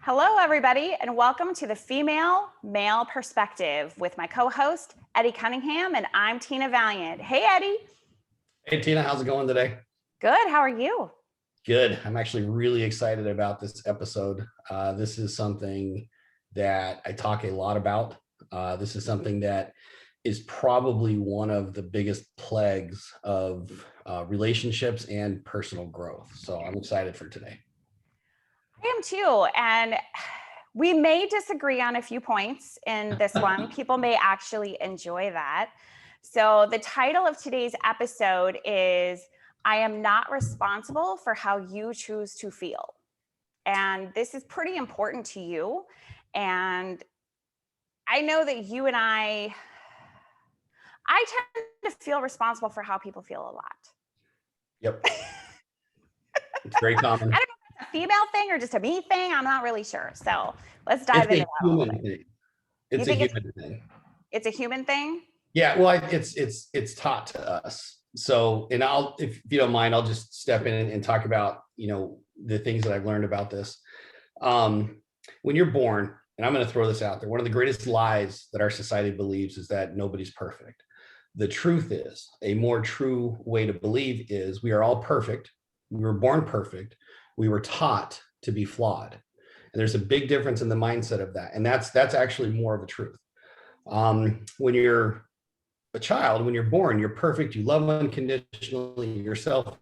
Hello, everybody, and welcome to the Female Male Perspective with my co-host, Eddie Cunningham, and I'm Tina Valiant. Hey, Eddie. Hey, Tina, how's it going today? Good. How are you? Good. I'm actually really excited about this episode. This is something that I talk a lot about. This is something that is probably one of the biggest plagues of relationships and personal growth. So I'm excited for today. I am too. And we may disagree on a few points in this one. People may actually enjoy that. So the title of today's episode is I am not responsible for how you choose to feel. And this is pretty important to you. And I know that you and I tend to feel responsible for how people feel a lot. Yep. It's very common. I don't know if it's a female thing or just a me thing. I'm not really sure. So let's dive into that a little bit. It's a human thing. It's a human thing? Yeah, well, it's taught to us. So, and if you don't mind, I'll just step in and talk about, the things that I've learned about this. When you're born, and I'm going to throw this out there, one of the greatest lies that our society believes is that nobody's perfect. The truth is, a more true way to believe is we are all perfect. We were born perfect. We were taught to be flawed. And there's a big difference in the mindset of that. And that's actually more of a truth. When you're a child, when you're born, you're perfect. You love unconditionally yourself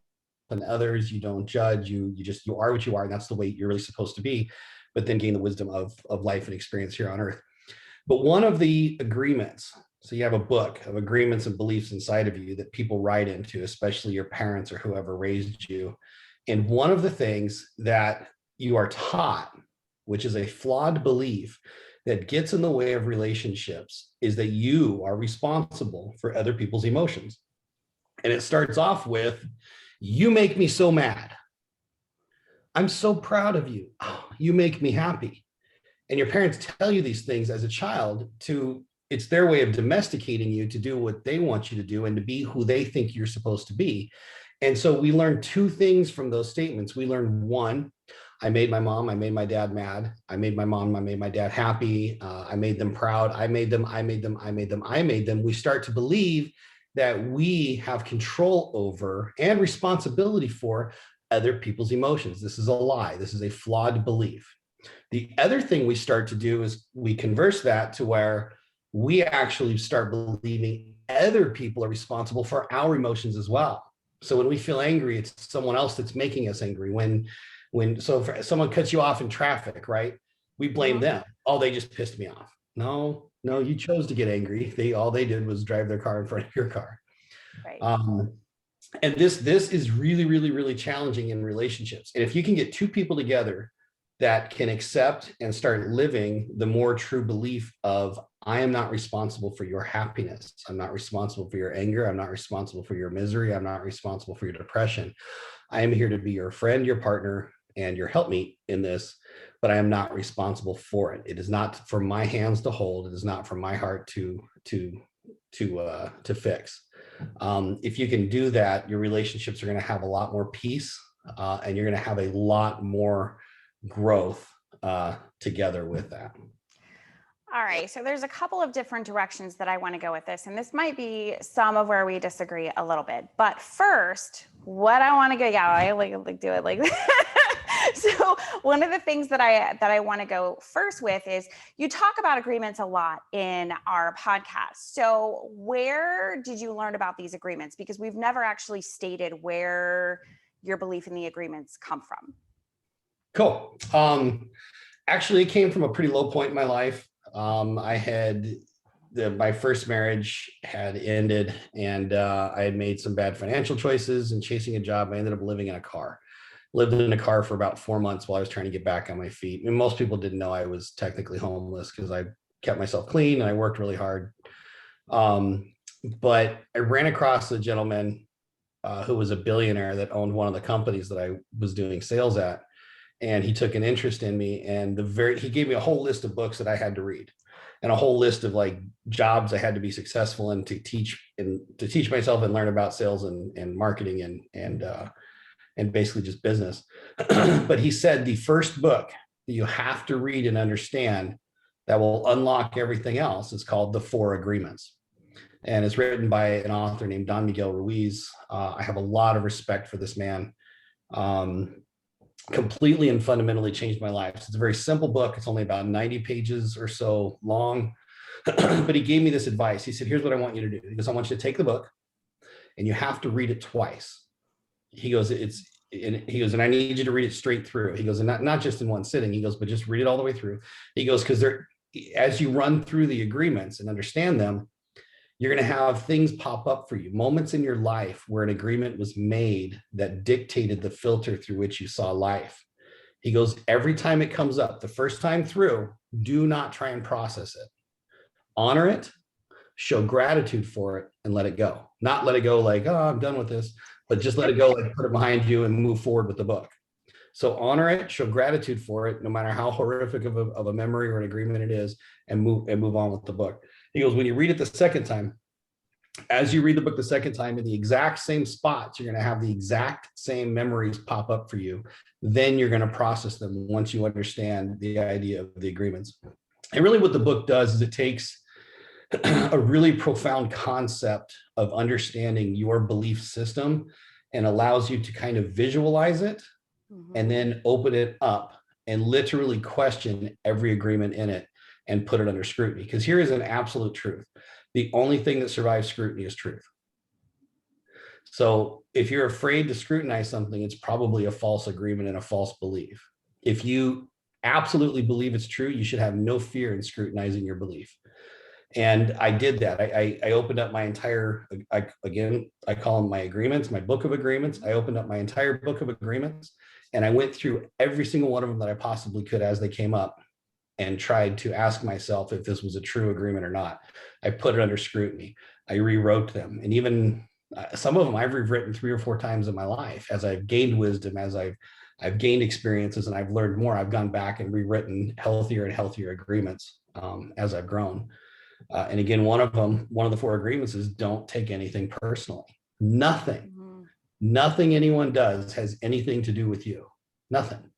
and others. You don't judge. You are what you are. And that's the way you're really supposed to be, but then gain the wisdom of life and experience here on earth. But one of the agreements, so you have a book of agreements and beliefs inside of you that people write into, especially your parents or whoever raised you. And one of the things that you are taught, which is a flawed belief that gets in the way of relationships, is that you are responsible for other people's emotions. And it starts off with, you make me so mad. I'm so proud of you. Oh, you make me happy. And your parents tell you these things as a child it's their way of domesticating you to do what they want you to do and to be who they think you're supposed to be. And so we learn two things from those statements. We learn one, I made my mom, I made my dad mad. I made my mom, I made my dad happy. I made them proud. I made them. We start to believe that we have control over and responsibility for other people's emotions. This is a lie. This is a flawed belief. The other thing we start to do is we converse that to where we actually start believing other people are responsible for our emotions as well. So when we feel angry, it's someone else that's making us angry. So if someone cuts you off in traffic, right? We blame them. Oh, they just pissed me off. No, you chose to get angry. All they did was drive their car in front of your car. Right. And this is really, really, really challenging in relationships. And if you can get two people together that can accept and start living the more true belief of, I am not responsible for your happiness. I'm not responsible for your anger. I'm not responsible for your misery. I'm not responsible for your depression. I am here to be your friend, your partner, and your helpmeet in this, but I am not responsible for it. It is not for my hands to hold. It is not for my heart to fix. If you can do that, your relationships are going to have a lot more peace, and you're going to have a lot more growth together with that. All right. So there's a couple of different directions that I want to go with this. And this might be some of where we disagree a little bit. But first, what I want to go, I like do it like So one of the things that I want to go first with is you talk about agreements a lot in our podcast. So where did you learn about these agreements? Because we've never actually stated where your belief in the agreements come from. Cool. Actually, it came from a pretty low point in my life. I had my first marriage had ended, and I had made some bad financial choices and chasing a job. I ended up living in a car. Lived in a car for about 4 months while I was trying to get back on my feet. And most people didn't know I was technically homeless because I kept myself clean and I worked really hard. But I ran across a gentleman who was a billionaire that owned one of the companies that I was doing sales at. And he took an interest in me, and he gave me a whole list of books that I had to read and a whole list of like jobs I had to be successful in to teach myself and learn about sales and marketing and basically just business. But he said the first book that you have to read and understand that will unlock everything else is called the Four Agreements. And it's written by an author named Don Miguel Ruiz. I have a lot of respect for this man. Completely and fundamentally changed my life. It's a very simple book. It's only about 90 pages or so long. But he gave me this advice. He said, here's what I want you to do. He goes, I want you to take the book and you have to read it twice. He goes, and I need you to read it straight through. He goes, and not just in one sitting. He goes, but just read it all the way through. He goes, because as you run through the agreements and understand them, you're going to have things pop up for you, moments in your life where an agreement was made that dictated the filter through which you saw life. He goes, every time it comes up, the first time through, do not try and process it. Honor it, show gratitude for it, and let it go. Not let it go like, oh, I'm done with this, but just let it go, like put it behind you and move forward with the book. So honor it, show gratitude for it, no matter how horrific of a memory or an agreement it is, and move on with the book. He goes, when you read it the second time, as you read the book the second time in the exact same spots, you're going to have the exact same memories pop up for you. Then you're going to process them once you understand the idea of the agreements. And really what the book does is it takes a really profound concept of understanding your belief system and allows you to kind of visualize it and then open it up and literally question every agreement in it and put it under scrutiny. Because here is an absolute truth. The only thing that survives scrutiny is truth. So if you're afraid to scrutinize something, it's probably a false agreement and a false belief. If you absolutely believe it's true, you should have no fear in scrutinizing your belief. And I did that. I opened up my entire, again, I call them my agreements, my book of agreements. I opened up my entire book of agreements and I went through every single one of them that I possibly could as they came up and tried to ask myself if this was a true agreement or not. I put it under scrutiny. I rewrote them. And even some of them I've rewritten 3 or 4 times in my life as I've gained wisdom, as I've gained experiences and I've learned more. I've gone back and rewritten healthier and healthier agreements as I've grown. And again, one of the 4 agreements is don't take anything personally. Nothing anyone does has anything to do with you. Nothing.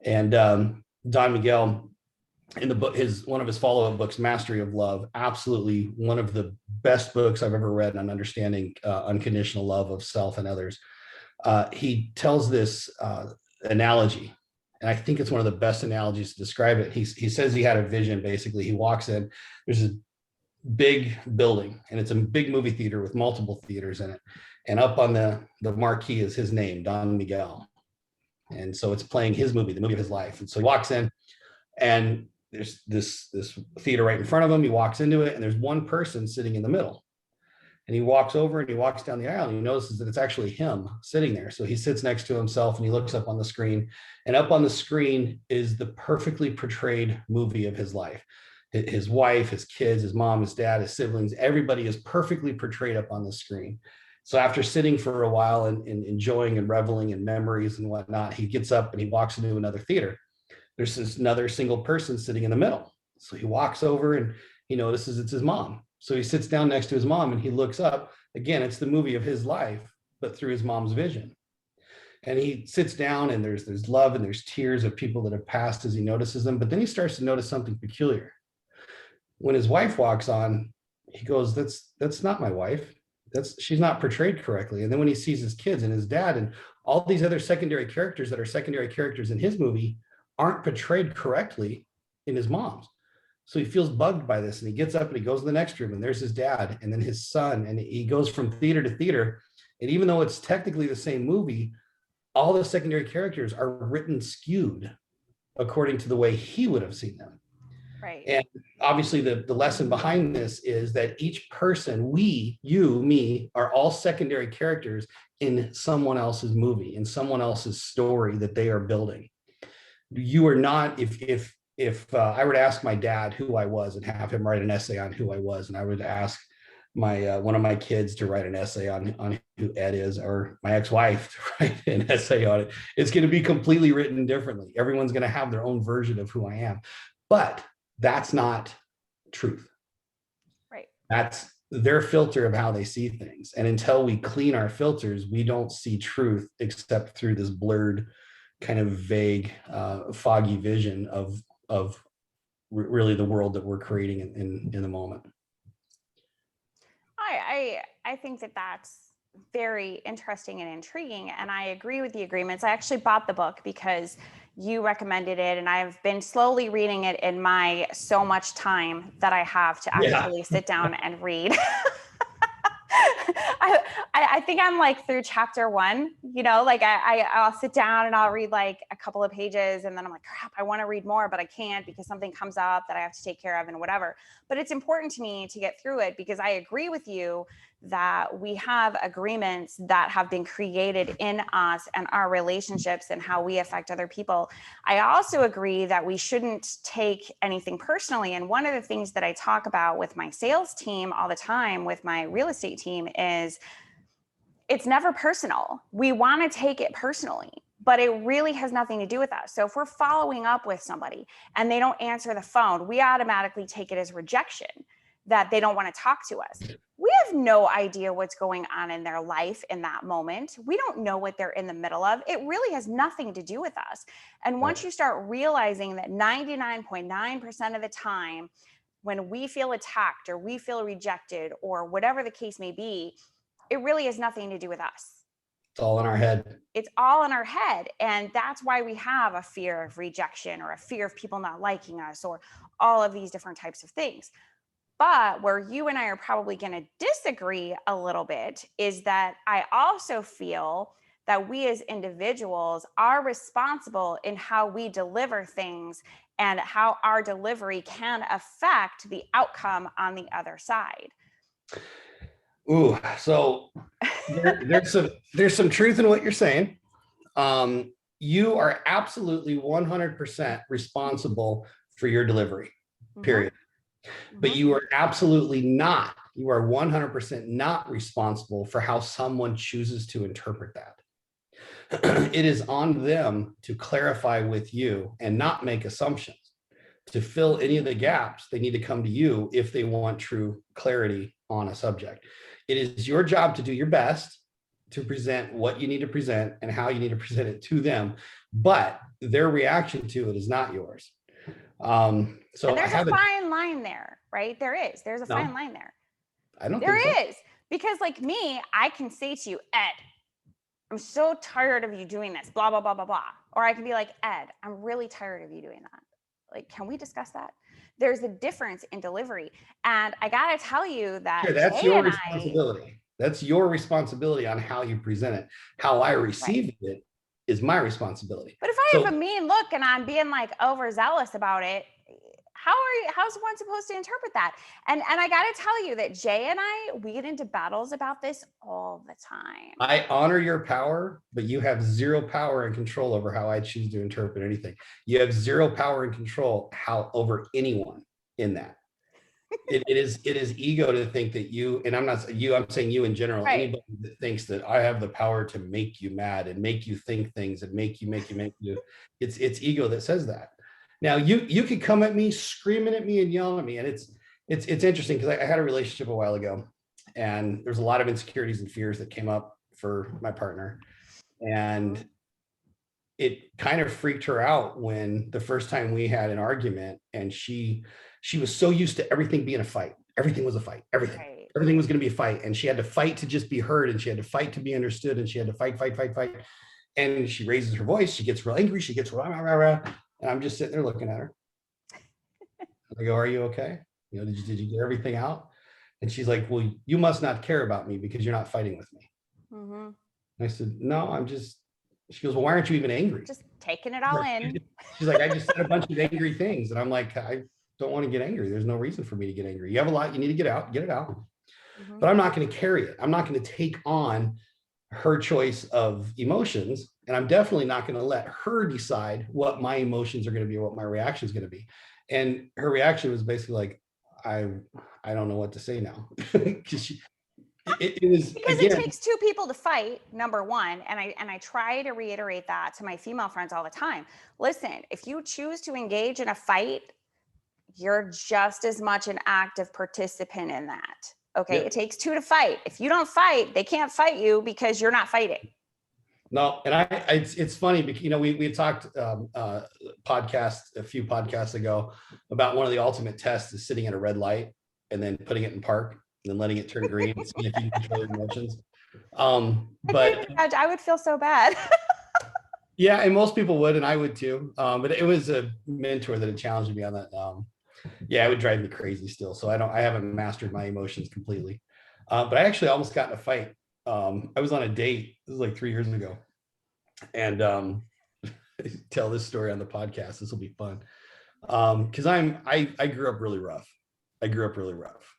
And Don Miguel, in the book, one of his follow-up books, Mastery of Love, absolutely one of the best books I've ever read on understanding unconditional love of self and others. He tells this analogy, and I think it's one of the best analogies to describe it. He says he had a vision. Basically, he walks in, there's this big building, and it's a big movie theater with multiple theaters in it. And up on the marquee is his name, Don Miguel. And so it's playing his movie, the movie of his life. And so he walks in, and there's this theater right in front of him. He walks into it, and there's one person sitting in the middle. And he walks over and he walks down the aisle and he notices that it's actually him sitting there. So he sits next to himself and he looks up on the screen, and up on the screen is the perfectly portrayed movie of his life. His wife, his kids, his mom, his dad, his siblings, everybody is perfectly portrayed up on the screen. So after sitting for a while and enjoying and reveling in memories and whatnot, he gets up and he walks into another theater. There's this another single person sitting in the middle. So he walks over and he notices it's his mom. So he sits down next to his mom and he looks up. Again, it's the movie of his life, but through his mom's vision. And he sits down and there's love and there's tears of people that have passed as he notices them. But then he starts to notice something peculiar. When his wife walks on, he goes, that's not my wife. She's not portrayed correctly. And then when he sees his kids and his dad and all these other secondary characters that are secondary characters in his movie aren't portrayed correctly in his mom's. So he feels bugged by this, and he gets up and he goes to the next room, and there's his dad and then his son, and he goes from theater to theater. And even though it's technically the same movie, all the secondary characters are written skewed according to the way he would have seen them. Right. And obviously the lesson behind this is that each person, we, you, me, are all secondary characters in someone else's movie, in someone else's story that they are building. You are not, if I were to ask my dad who I was and have him write an essay on who I was, and I would ask my one of my kids to write an essay on who Ed is, or my ex-wife to write an essay on it, it's going to be completely written differently. Everyone's going to have their own version of who I am. But that's not truth. Right. That's their filter of how they see things. And until we clean our filters, we don't see truth except through this blurred kind of vague, foggy vision of really the world that we're creating in the moment. I think that that's very interesting and intriguing, and I agree with the agreements. I actually bought the book because you recommended it, and I've been slowly reading it in my so much time that I have to actually sit down and read. I think I'm like through chapter 1, like I'll sit down and I'll read like a couple of pages and then I'm like, crap, I want to read more, but I can't because something comes up that I have to take care of and whatever. But it's important to me to get through it because I agree with you that we have agreements that have been created in us and our relationships and how we affect other people. I also agree that we shouldn't take anything personally. And one of the things that I talk about with my sales team all the time, with my real estate team, is it's never personal. We want to take it personally, but it really has nothing to do with us. So if we're following up with somebody and they don't answer the phone, we automatically take it as rejection, that they don't want to talk to us. We have no idea what's going on in their life in that moment. We don't know what they're in the middle of. It really has nothing to do with us. And once you start realizing that 99.9% of the time, when we feel attacked or we feel rejected or whatever the case may be, it really has nothing to do with us. It's all in our head. It's all in our head. And that's why we have a fear of rejection or a fear of people not liking us or all of these different types of things. But where you and I are probably going to disagree a little bit is that I also feel that we as individuals are responsible in how we deliver things and how our delivery can affect the outcome on the other side. Ooh, so there's some truth in what you're saying. You are absolutely 100% responsible for your delivery, period. But you are absolutely not, you are 100% not responsible for how someone chooses to interpret that. It is on them to clarify with you and not make assumptions. To fill any of the gaps, they need to come to you if they want true clarity on a subject. It is your job to do your best to present what you need to present and how you need to present it to them, but their reaction to it is not yours. So and there's a fine line there, right? There's a fine line there. I don't think so. There is, because like me, I can say to you, Ed, I'm so tired of you doing this, blah, blah, blah, blah, blah. Or I can be like, Ed, I'm really tired of you doing that. Like, can we discuss that? There's a difference in delivery. And I got to tell you that that's your responsibility. That's your responsibility on how you present it. How I receive it is my responsibility. But if I have a mean look and I'm being like overzealous about it, how's one supposed to interpret that? And I got to tell you that Jay and we get into battles about this all the time. I honor your power, but you have zero power and control over how I choose to interpret anything. You have zero power and control over anyone in that. It is ego to think that you, and I'm saying you in general, anybody that thinks that I have the power to make you mad and make you think things and make you, it's ego that says that. Now you could come at me, screaming at me and yelling at me. And it's interesting because I had a relationship a while ago and there's a lot of insecurities and fears that came up for my partner. And it kind of freaked her out when the first time we had an argument and she was so used to everything being a fight. Everything was a fight, everything was going to be a fight. And she had to fight to just be heard. And she had to fight to be understood. And she had to fight. And she raises her voice. She gets real angry. She gets rah, rah, rah, rah. And I'm just sitting there looking at her. I go, are you okay? Did you get everything out? And she's like, well, you must not care about me because you're not fighting with me. Mm-hmm. I said, no, she goes, well, why aren't you even angry? Just taking it all in. She's like, I just said a bunch of angry things. And I'm like, I don't want to get angry. There's no reason for me to get angry. You have a lot you need to get out, get it out. Mm-hmm. But I'm not going to carry it. I'm not going to take on her choice of emotions. And I'm definitely not going to let her decide what my emotions are going to be, or what my reaction is going to be. And her reaction was basically like, I don't know what to say now. Because it takes two people to fight, number one. And I try to reiterate that to my female friends all the time. Listen, if you choose to engage in a fight, you're just as much an active participant in that. Okay. Yep. It takes two to fight. If you don't fight, they can't fight you because you're not fighting. No, and it's funny because we had talked a few podcasts ago about one of the ultimate tests is sitting at a red light and then putting it in park and then letting it turn green, seeing if you can control your emotions. I can't But even imagine. I would feel so bad. yeah, and most people would, and I would too. But it was a mentor that had challenged me on that. Yeah, it would drive me crazy still. So I haven't mastered my emotions completely. But I actually almost got in a fight. I was on a date. This was like 3 years ago, and tell this story on the podcast. This will be fun. Because I grew up really rough. I grew up really rough.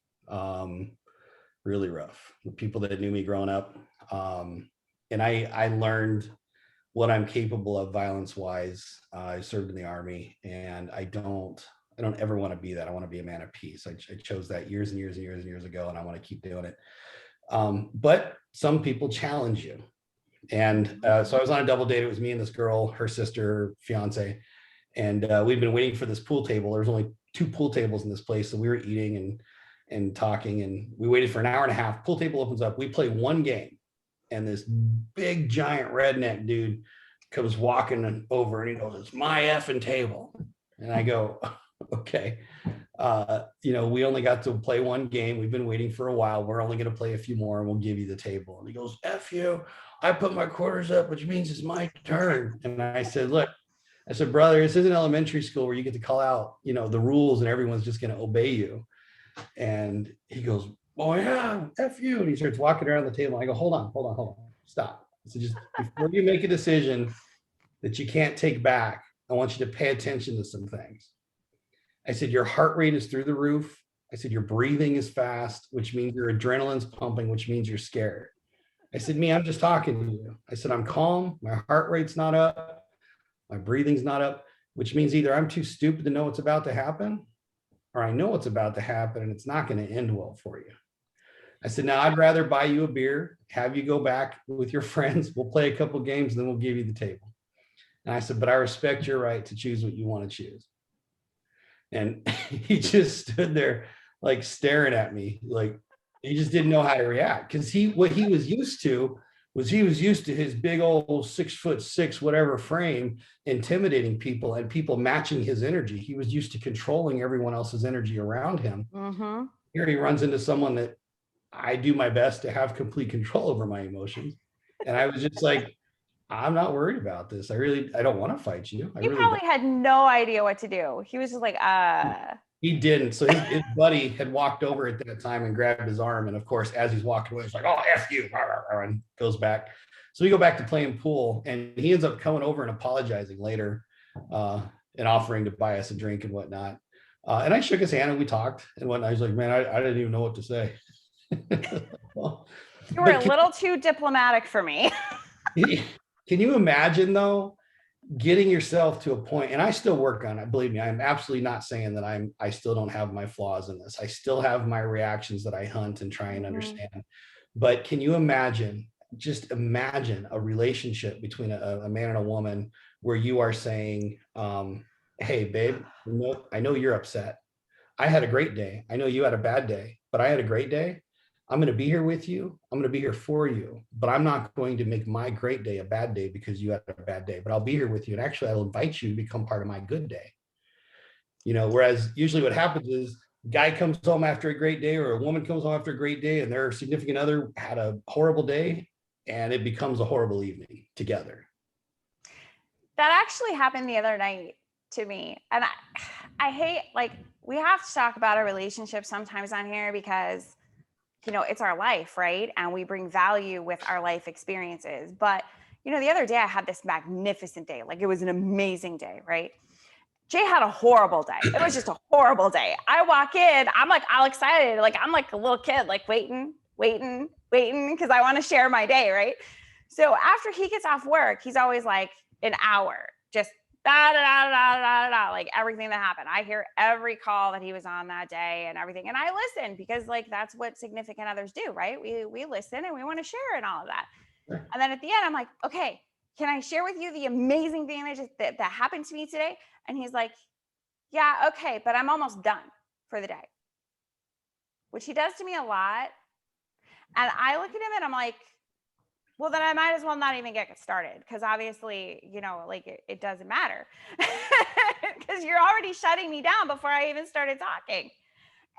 Really rough. The people that knew me growing up. And I learned what I'm capable of violence wise. I served in the army, and I don't ever want to be that. I want to be a man of peace. I chose that years and years and years and years ago, and I want to keep doing it. But some people challenge you. And so I was on a double date. It was me and this girl, her sister, fiance, and we'd been waiting for this pool table. There was only 2 pool tables in this place, so we were eating and talking, and we waited for an hour and a half. Pool table opens up. We play one game, and this big giant redneck dude comes walking over, and he goes, "It's my effing table," and I go, "Okay." We only got to play one game. We've been waiting for a while. We're only going to play a few more and we'll give you the table. And he goes, "F you. I put my quarters up, which means it's my turn." And I said, "Look," I said, "brother, this isn't elementary school where you get to call out, the rules and everyone's just going to obey you." And he goes, "Oh yeah, F you." And he starts walking around the table. I go, "Hold on, stop." So just before you make a decision that you can't take back, I want you to pay attention to some things. I said, "Your heart rate is through the roof." I said, "Your breathing is fast, which means your adrenaline's pumping, which means you're scared." I said, "Me, I'm just talking to you." I said, "I'm calm. My heart rate's not up. My breathing's not up, which means either I'm too stupid to know what's about to happen, or I know what's about to happen and it's not going to end well for you." I said, "Now I'd rather buy you a beer, have you go back with your friends. We'll play a couple games, and then we'll give you the table." And I said, "But I respect your right to choose what you want to choose." And he just stood there like staring at me, like he just didn't know how to react. Because what he was used to was he was used to his big old 6'6" whatever frame intimidating people and people matching his energy. He was used to controlling everyone else's energy around him. Mm-hmm. Here he runs into someone that I do my best to have complete control over my emotions. And I was just like, "I'm not worried about this. I don't want to fight you. I He really don't." probably had no idea what to do. He was just like, He didn't. So his buddy had walked over at that time and grabbed his arm. And of course, as he's walking away, he's like, "Oh, F you," and goes back. So we go back to playing pool, and he ends up coming over and apologizing later and offering to buy us a drink and whatnot. And I shook his hand and we talked and whatnot. He's like, "Man, I didn't even know what to say." Well, "You were but a little too diplomatic for me." can you imagine though? Getting yourself to a point, and I still work on it. Believe me, I'm absolutely not saying that I still don't have my flaws in this. I still have my reactions that I hunt and try and understand. But can you imagine, just imagine a relationship between a man and a woman where you are saying, "Hey, babe, I know you're upset. I had a great day. I know you had a bad day, but I had a great day. I'm going to be here with you. I'm going to be here for you, but I'm not going to make my great day a bad day because you had a bad day, but I'll be here with you. And actually, I'll invite you to become part of my good day." Whereas usually what happens is guy comes home after a great day or a woman comes home after a great day and their significant other had a horrible day and it becomes a horrible evening together. That actually happened the other night to me. And I hate, like, we have to talk about our relationship sometimes on here because, it's our life, right? And we bring value with our life experiences. But, the other day I had this magnificent day. Like, it was an amazing day, right? Jay had a horrible day. It was just a horrible day. I walk in, I'm like all excited. Like, I'm like a little kid, like waiting, because I want to share my day, right? So after he gets off work, he's always like an hour, just da da da da da da, like everything that happened. I hear every call that he was on that day and everything, and I listen because like that's what significant others do, right? We listen and we want to share and all of that. And then at the end, I'm like, "Okay, can I share with you the amazing thing that happened to me today?" And he's like, "Yeah, okay, but I'm almost done for the day," which he does to me a lot. And I look at him and I'm like, Well, then I might as well not even get started because obviously, like it doesn't matter because you're already shutting me down before I even started talking.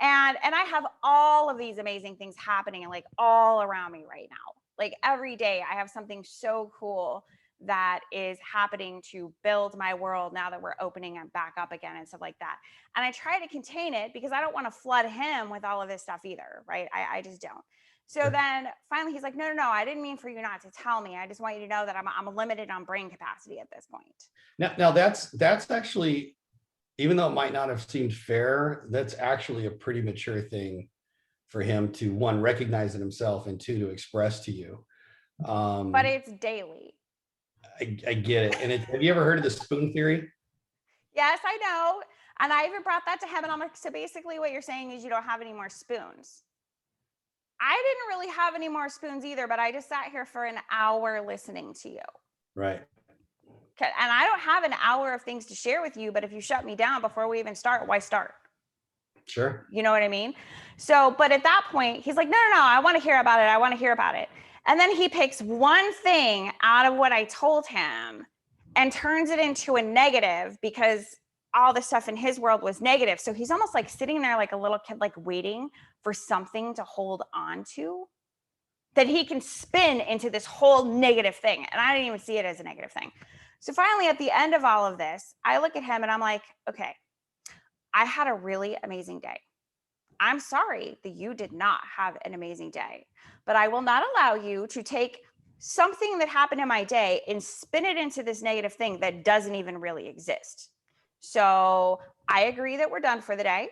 And I have all of these amazing things happening and like all around me right now. Like every day I have something so cool that is happening to build my world now that we're opening it back up again and stuff like that. And I try to contain it because I don't want to flood him with all of this stuff either, right? I just don't. So Sure. then finally he's like, no, I didn't mean for you not to tell me. I just want you to know that I'm limited on brain capacity at this point. Now that's actually, even though it might not have seemed fair, that's actually a pretty mature thing for him to, one, recognize it himself, and two, to express to you. But it's daily. I get it. And have you ever heard of the spoon theory? Yes, I know. And I even brought that to him. And I'm like, so basically, what you're saying is you don't have any more spoons. I didn't really have any more spoons either, but I just sat here for an hour listening to you. Right. And I don't have an hour of things to share with you, but if you shut me down before we even start, why start? Sure. You know what I mean? So, but at that point, he's like, no, I want to hear about it. I want to hear about it. And then he picks one thing out of what I told him and turns it into a negative because all the stuff in his world was negative. So he's almost like sitting there like a little kid, like waiting for something to hold on to that he can spin into this whole negative thing. And I didn't even see it as a negative thing. So finally, at the end of all of this, I look at him and I'm like, okay, I had a really amazing day. I'm sorry that you did not have an amazing day, but I will not allow you to take something that happened in my day and spin it into this negative thing that doesn't even really exist. So I agree that we're done for the day.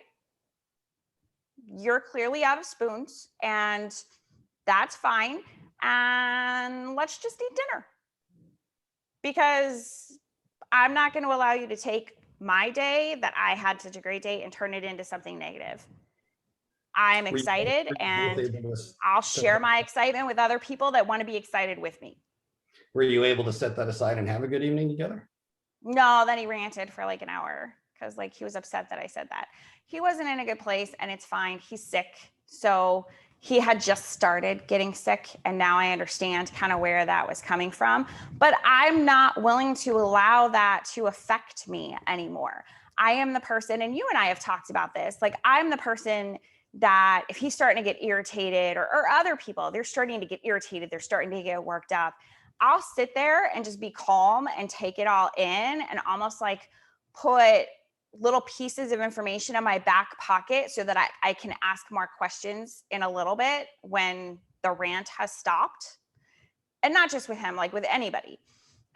You're clearly out of spoons, and that's fine. And let's just eat dinner because I'm not going to allow you to take my day that I had such a great day and turn it into something negative. I'm Were you both, excited and I'll share my excitement with other people that want to be excited with me. were you able to set that aside and have a good evening together? No, then he ranted for like an hour because like he was upset that I said that. He wasn't in a good place and it's fine. He's sick. So he had just started getting sick and now I understand kind of where that was coming from. But I'm not willing to allow that to affect me anymore. I am the person, and you and I have talked about this, like I'm the person that if he's starting to get irritated or other people, they're starting to get irritated, they're starting to get worked up, I'll sit there and just be calm and take it all in and almost like put little pieces of information in my back pocket so that I can ask more questions in a little bit when the rant has stopped. And not just with him, like with anybody.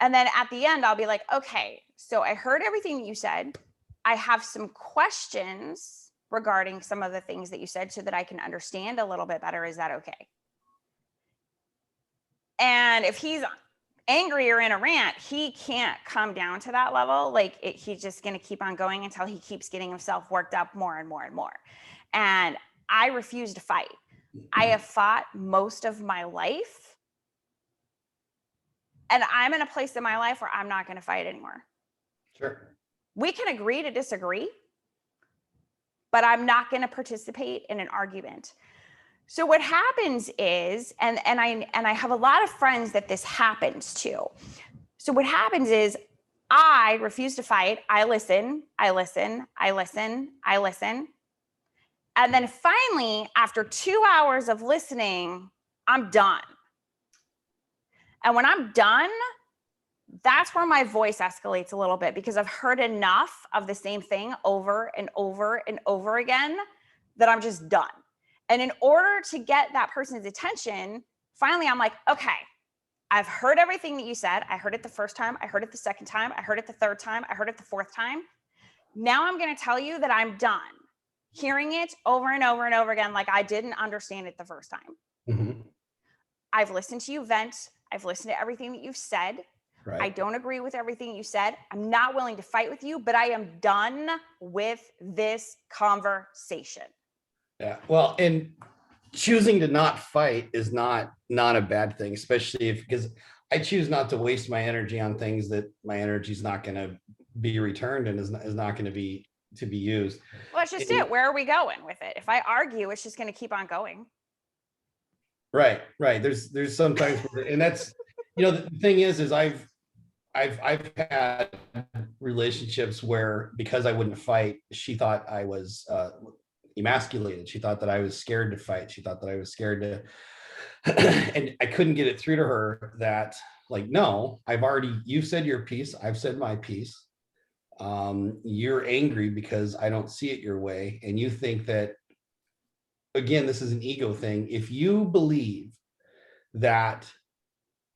And then at the end, I'll be like, okay, so I heard everything that you said. I have some questions regarding some of the things that you said so that I can understand a little bit better. Is that okay? And if he's angry or in a rant, he can't come down to that level. Like he's just going to keep on going until he keeps getting himself worked up more and more and more. And I refuse to fight. I have fought most of my life. And I'm in a place in my life where I'm not going to fight anymore. Sure. We can agree to disagree, but I'm not going to participate in an argument. So what happens is, and I have a lot of friends that this happens to. So what happens is I refuse to fight. I listen. And then finally, after 2 hours of listening, I'm done. And when I'm done, that's where my voice escalates a little bit because I've heard enough of the same thing over and over and over again that I'm just done. And in order to get that person's attention, finally I'm like, okay, I've heard everything that you said. I heard it the first time. I heard it the second time. I heard it the third time. I heard it the fourth time. Now I'm going to tell you that I'm done hearing it over and over and over again like I didn't understand it the first time. Mm-hmm. I've listened to you vent. I've listened to everything that you've said. Right. I don't agree with everything you said. I'm not willing to fight with you, but I am done with this conversation. Yeah. Well, and choosing to not fight is not a bad thing, especially if, because I choose not to waste my energy on things that my energy is not going to be returned and is not going to be used. Well, that's just it. Where are we going with it? If I argue, it's just going to keep on going. Right. There's sometimes, and that's, the thing is I've had relationships where, because I wouldn't fight, she thought I was emasculated. She thought that I was scared to fight. She thought that I was scared to, and I couldn't get it through to her that, like, no, you've said your piece. I've said my piece. You're angry because I don't see it your way. And you think that, again, this is an ego thing. If you believe that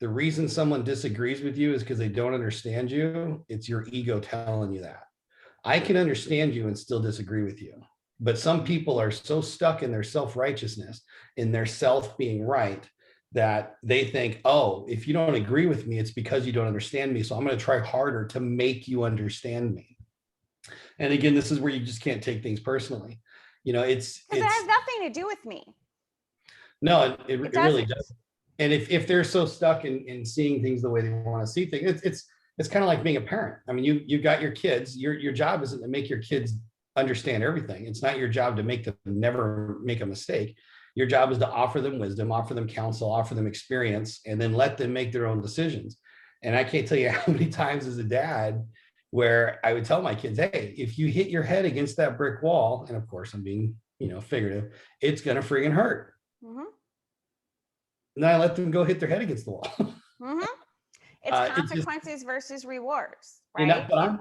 the reason someone disagrees with you is because they don't understand you, it's your ego telling you that. I can understand you and still disagree with you. But some people are so stuck in their self-righteousness, in their self being right, that they think, oh, if you don't agree with me, it's because you don't understand me. So I'm going to try harder to make you understand me. And again, this is where you just can't take things personally. Because it has nothing to do with me. No, it really does. And if they're so stuck in seeing things the way they want to see things, it's kind of like being a parent. I mean, you've got your kids. Your job isn't to make your kids understand everything. It's not your job to make them never make a mistake. Your job is to offer them wisdom, offer them counsel, offer them experience, and then let them make their own decisions. And I can't tell you how many times as a dad where I would tell my kids, hey, if you hit your head against that brick wall, and of course I'm being, figurative, it's going to friggin' hurt. Mm-hmm. And then I let them go hit their head against the wall. Mm-hmm. It's consequences versus rewards, right? But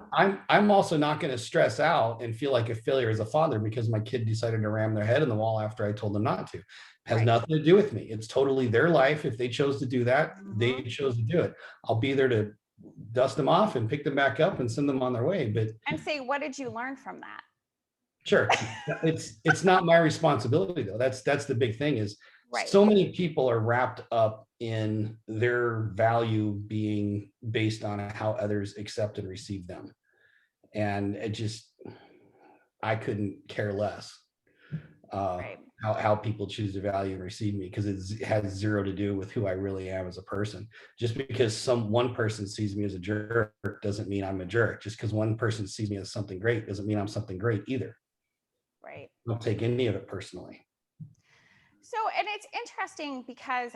I'm also not going to stress out and feel like a failure as a father because my kid decided to ram their head in the wall after I told them not to. It has nothing to do with me. It's totally their life. If they chose to do that, they chose to do it. I'll be there to dust them off and pick them back up and send them on their way. And say, what did you learn from that? Sure. It's not my responsibility though. That's the big thing is so many people are wrapped up in their value being based on how others accept and receive them. And I couldn't care less how people choose to value and receive me, because it has zero to do with who I really am as a person. Just because one person sees me as a jerk doesn't mean I'm a jerk. Just because one person sees me as something great doesn't mean I'm something great either. Right. I don't take any of it personally. So, and it's interesting because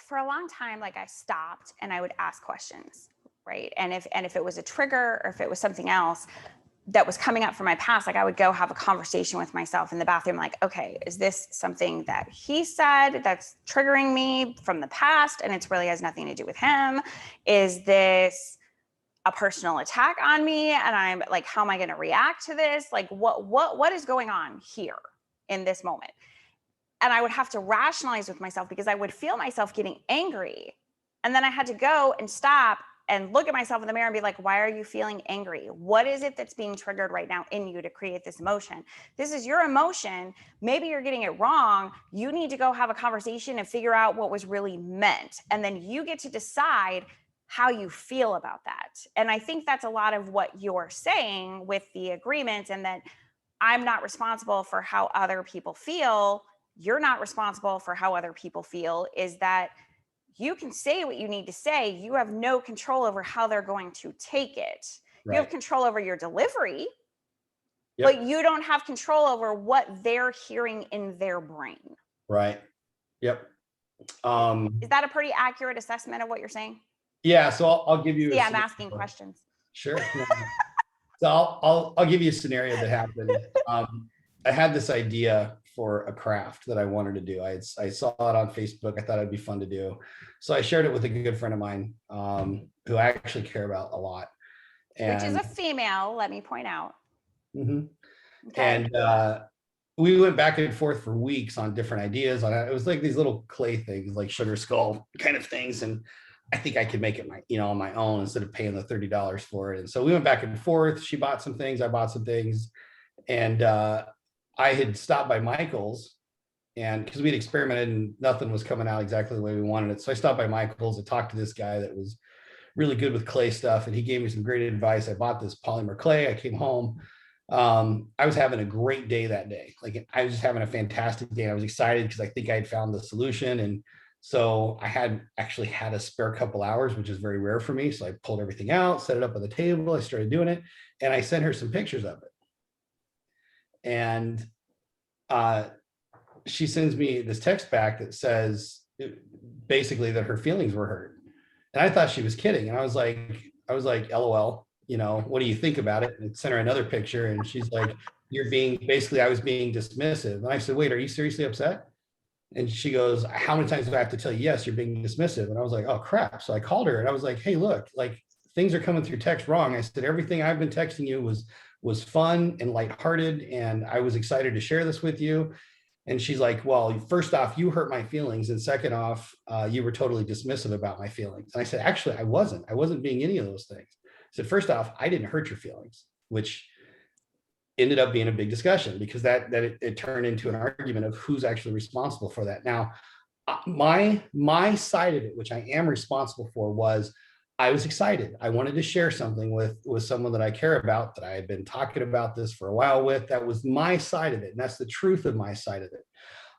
for a long time, like I stopped and I would ask questions, right? And if it was a trigger or if it was something else that was coming up from my past, like I would go have a conversation with myself in the bathroom, like, okay, is this something that he said that's triggering me from the past and it really has nothing to do with him? Is this a personal attack on me? And I'm like, how am I going to react to this? Like, what is going on here in this moment? And I would have to rationalize with myself because I would feel myself getting angry. And then I had to go and stop and look at myself in the mirror and be like, why are you feeling angry? What is it that's being triggered right now in you to create this emotion? This is your emotion. Maybe you're getting it wrong. You need to go have a conversation and figure out what was really meant. And then you get to decide how you feel about that. And I think that's a lot of what you're saying with the agreement, and that I'm not responsible for how other people feel. You're not responsible for how other people feel, is that you can say what you need to say. You have no control over how they're going to take it. You have control over your delivery, but you don't have control over what they're hearing in their brain. Right. Yep. Is that a pretty accurate assessment of what you're saying? Yeah. So I'll give you. Yeah, I'm asking questions. Sure. So I'll give you a scenario that happened. I had this idea for a craft that I wanted to do. I saw it on Facebook. I thought it'd be fun to do. So I shared it with a good friend of mine who I actually care about a lot. Which is a female, let me point out. Mm-hmm. Okay. And we went back and forth for weeks on different ideas. It was like these little clay things, like sugar skull kind of things. And I think I could make it on my own instead of paying the $30 for it. And so we went back and forth. She bought some things, I bought some things. And I had stopped by Michael's, and because we'd experimented and nothing was coming out exactly the way we wanted it. So I stopped by Michael's and talked to this guy that was really good with clay stuff. And he gave me some great advice. I bought this polymer clay. I came home. I was having a great day that day. Like I was just having a fantastic day. I was excited because I think I had found the solution. And so I had actually had a spare couple hours, which is very rare for me. So I pulled everything out, set it up on the table. I started doing it, and I sent her some pictures of it. And she sends me this text back that says basically that her feelings were hurt. And I thought she was kidding. And I was like, LOL, you know, what do you think about it? And sent her another picture. And she's like, you're being, basically, I was being dismissive. And I said, wait, are you seriously upset? And she goes, how many times do I have to tell you, yes, you're being dismissive? And I was like, oh crap. So I called her and I was like, hey, look, like things are coming through text wrong. I said, everything I've been texting you was fun and lighthearted. And I was excited to share this with you. And she's like, well, first off, you hurt my feelings. And second off, you were totally dismissive about my feelings. And I said, actually, I wasn't being any of those things. I said, first off, I didn't hurt your feelings, which ended up being a big discussion because it turned into an argument of who's actually responsible for that. Now, my side of it, which I am responsible for, was I was excited. I wanted to share something with someone that I care about, that I had been talking about this for a while with. That was my side of it. And that's the truth of my side of it.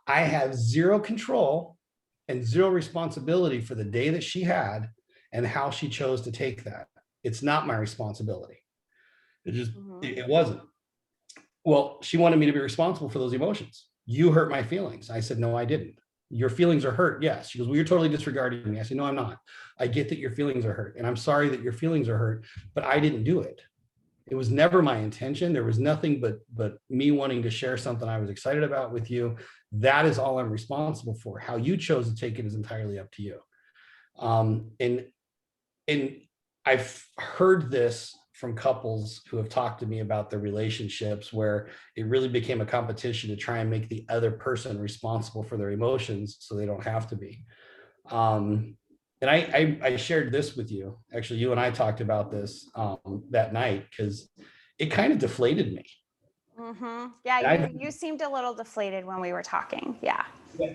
I have zero control and zero responsibility for the day that she had and how she chose to take that. It's not my responsibility. It wasn't. Well, she wanted me to be responsible for those emotions. You hurt my feelings. I said, no, I didn't. Your feelings are hurt. Yes. She goes, well, you're totally disregarding me. I said, no, I'm not. I get that your feelings are hurt. And I'm sorry that your feelings are hurt, but I didn't do it. It was never my intention. There was nothing but me wanting to share something I was excited about with you. That is all I'm responsible for. How you chose to take it is entirely up to you. And I've heard this from couples who have talked to me about their relationships where it really became a competition to try and make the other person responsible for their emotions so they don't have to be. And I shared this with you. Actually, you and I talked about this that night because it kind of deflated me. Yeah, you seemed a little deflated when we were talking. Yeah.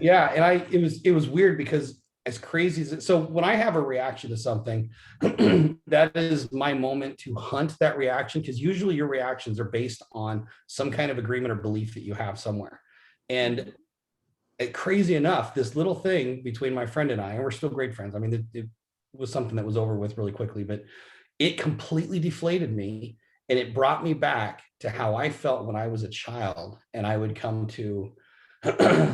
Yeah, and it was weird because as crazy as it, so when I have a reaction to something, that is my moment to hunt that reaction, because usually your reactions are based on some kind of agreement or belief that you have somewhere. And crazy enough, this little thing between my friend and we're still great friends. I mean, it was something that was over with really quickly, but it completely deflated me. And it brought me back to how I felt when I was a child and I would come to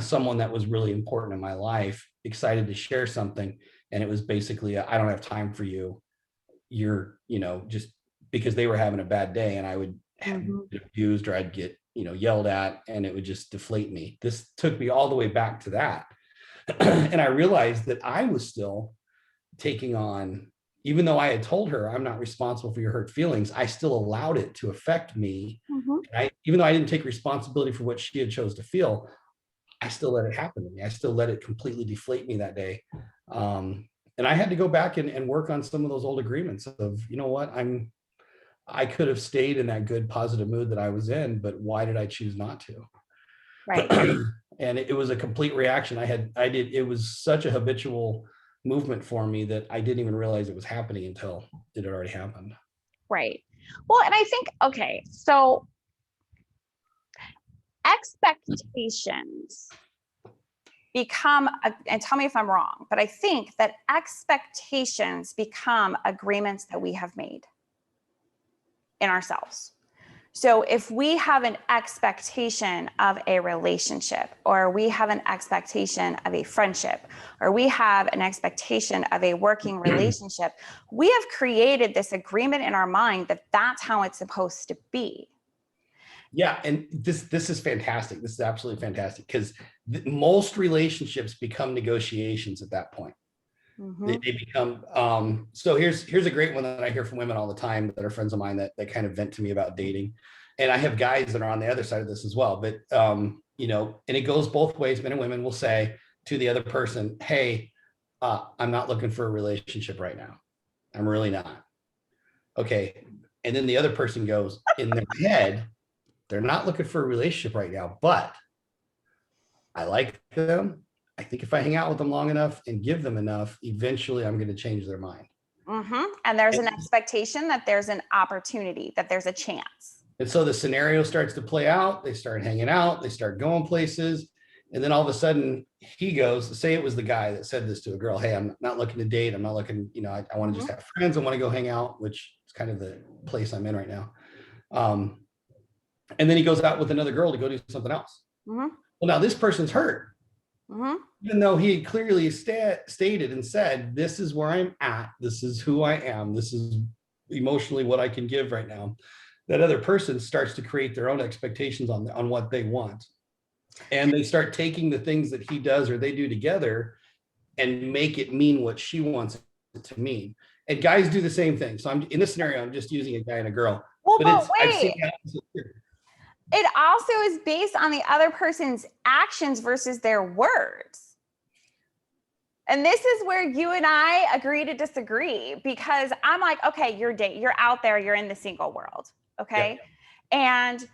someone that was really important in my life, excited to share something. And it was basically, I don't have time for you. You're, just because they were having a bad day and I would get abused or I'd get, yelled at, and it would just deflate me. This took me all the way back to that. And I realized that I was still taking on, even though I had told her I'm not responsible for your hurt feelings, I still allowed it to affect me. Even though I didn't take responsibility for what she had chose to feel, I still let it happen to me. I still let it completely deflate me that day. And I had to go back and work on some of those old agreements of, you know what, I could have stayed in that good, positive mood that I was in, but why did I choose not to? Right. And it was a complete reaction. It was such a habitual movement for me that I didn't even realize it was happening until it had already happened. Right. Well, and I think, okay, so expectations become, and tell me if I'm wrong, but I think that expectations become agreements that we have made in ourselves. So if we have an expectation of a relationship, or we have an expectation of a friendship, or we have an expectation of a working relationship, we have created this agreement in our mind that that's how it's supposed to be. Yeah, and this is fantastic. This is absolutely fantastic, because most relationships become negotiations at that point. They become so here's a great one that I hear from women all the time that are friends of mine that kind of vent to me about dating. And I have guys that are on the other side of this as well. But and it goes both ways. Men and women will say to the other person, hey, I'm not looking for a relationship right now. I'm really not. Okay. And then the other person goes, in their head, they're not looking for a relationship right now, but I like them. I think if I hang out with them long enough and give them enough, eventually I'm going to change their mind. And there's an expectation that there's an opportunity, that there's a chance. And so the scenario starts to play out. They start hanging out. They start going places. And then all of a sudden he goes, say it was the guy that said this to a girl, hey, I'm not looking to date. I'm not looking, I want to just have friends. I want to go hang out, which is kind of the place I'm in right now. And then he goes out with another girl to go do something else. Well, now this person's hurt, Mhm. even though he had clearly stated and said, this is where I'm at. This is who I am. This is emotionally what I can give right now. That other person starts to create their own expectations on what they want. And they start taking the things that he does or they do together and make it mean what she wants it to mean. And guys do the same thing. So I'm in this scenario, I'm just using a guy and a girl, Well, but but I've seen wait, the opposite here. it also is based on the other person's actions versus their words. And this is where you and I agree to disagree, because I'm like, okay, you're out there, you're in the single world, Yeah. okay? And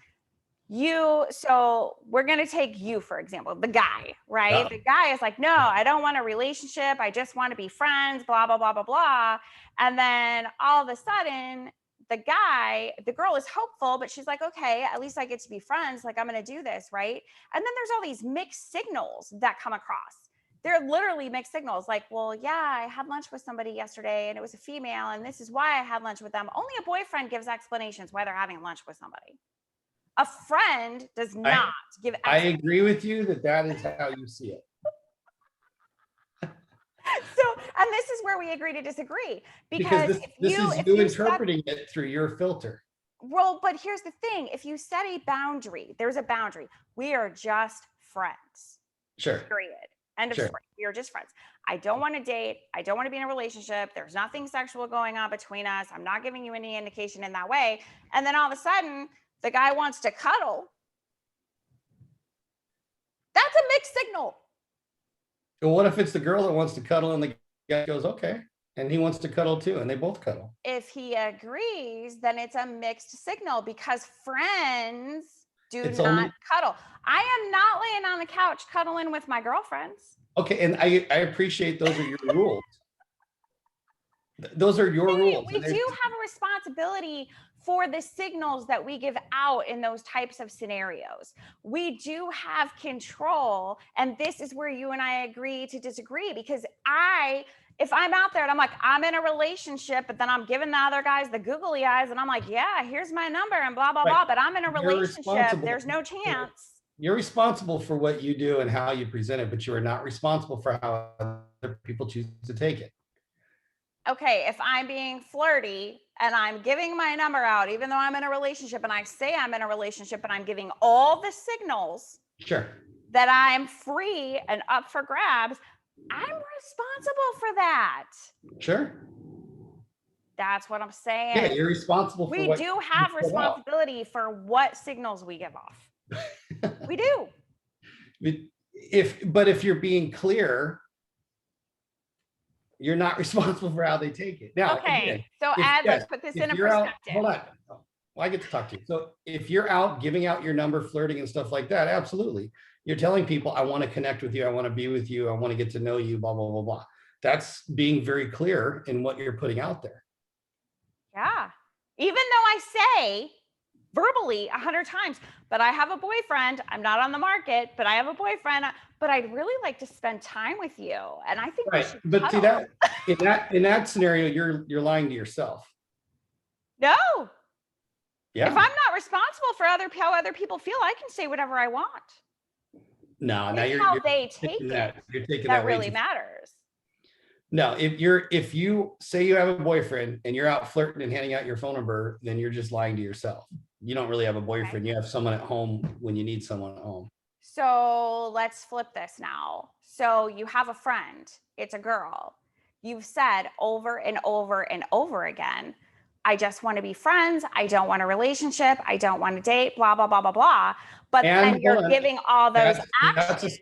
so we're going to take you, for example, the guy, right? Yeah. The guy is like, no, I don't want a relationship. I just want to be friends, blah, blah, blah, blah, blah. And then all of a sudden, the girl is hopeful, but she's like, okay, at least I get to be friends. Like, I'm going to do this, right? And then there's all these mixed signals that come across. They're literally mixed signals, like, well, yeah, I had lunch with somebody yesterday and it was a female, and this is why I had lunch with them. Only a boyfriend gives explanations why they're having lunch with somebody. A friend does I, not give I explanations. agree with you that is how you see it. So, and this is where we agree to disagree, Because because this is if you you set, interpreting it through your filter. well, but here's the thing: if you set a boundary, there's a boundary. We are just friends. Sure. Period. End of Sure. story. We are just friends. I don't want to date. I don't want to be in a relationship. There's nothing sexual going on between us. I'm not giving you any indication in that way. And then all of a sudden, the guy wants to cuddle. That's a mixed signal. Well, what if it's the girl that wants to cuddle and the guy goes, okay, and he wants to cuddle too, and they both cuddle? If he agrees, then it's a mixed signal, because friends do It's not only cuddle. I am not laying on the couch cuddling with my girlfriends. okay, and I appreciate those are your rules. Those are your rules, We and do have a responsibility for the signals that we give out in those types of scenarios. We do have control. And this is where you and I agree to disagree, because if I'm out there and I'm like, I'm in a relationship, but then I'm giving the other guys the googly eyes and I'm like, yeah, here's my number and blah, blah, right. blah, but I'm in a You're relationship. responsible. There's no chance. You're responsible for what you do and how you present it, but you are not responsible for how other people choose to take it. Okay, if I'm being flirty and I'm giving my number out, even though I'm in a relationship, and I say I'm in a relationship, and I'm giving all the signals Sure. that I'm free and up for grabs, I'm responsible for that. Sure. That's what I'm saying. Yeah, you're responsible for We what do have you put out. responsibility for what signals we give off. We do. But if you're being clear, you're not responsible for how they take it. Now, Okay, again, so Ed, let's put this in a you're out, perspective. hold on. Well, I get to talk to you. So if you're out giving out your number, flirting and stuff like that, absolutely. You're telling people, I want to connect with you. I want to be with you. I want to get to know you, blah, blah, blah, blah. That's being very clear in what you're putting out there. Yeah. Even though I say verbally 100 times, but I have a boyfriend. I'm not on the market, but I have a boyfriend. But I'd really like to spend time with you, and I think we should But see cuddle. that in that scenario, you're lying to yourself. No. Yeah. If I'm not responsible for how other people feel, I can say whatever I want. No, now It's you're how they take taking it you're taking that way really too- matters. No, if you say you have a boyfriend and you're out flirting and handing out your phone number, then you're just lying to yourself. You don't really have a boyfriend. You have someone at home when you need someone at home. So let's flip this now. So you have a friend, it's a girl. You've said over and over and over again, I just want to be friends. I don't want a relationship. I don't want to date, blah, blah, blah, blah, blah. But then you're giving all those actions.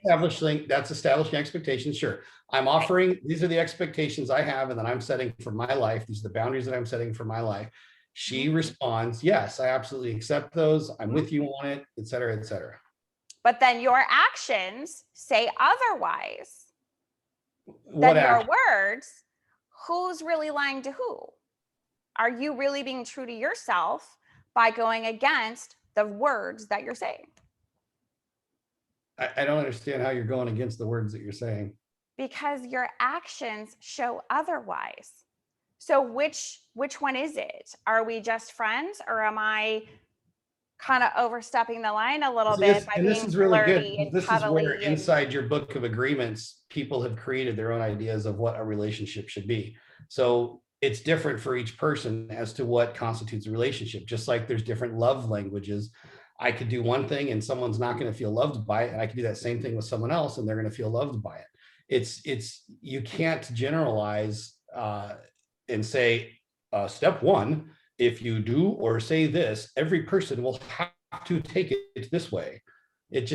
That's establishing expectations. Sure. I'm offering, these are the expectations I have and that I'm setting for my life. These are the boundaries that I'm setting for my life. She responds, yes, I absolutely accept those. I'm with you on it, et cetera, et cetera. But then your actions say otherwise. What Then your words, who's really lying to who? Are you really being true to yourself by going against the words that you're saying? I don't understand how you're going against the words that you're saying. Because your actions show otherwise. So which one is it? Are we just friends, or am I kind of overstepping the line a little So bit by and this being is really good. flirty and This is where cuddly and inside your book of agreements, people have created their own ideas of what a relationship should be. So it's different for each person as to what constitutes a relationship. Just like there's different love languages. I could do one thing and someone's not going to feel loved by it. And I could do that same thing with someone else and they're going to feel loved by it. You can't generalize and say, step one, if you do or say this, every person will have to take it this way. It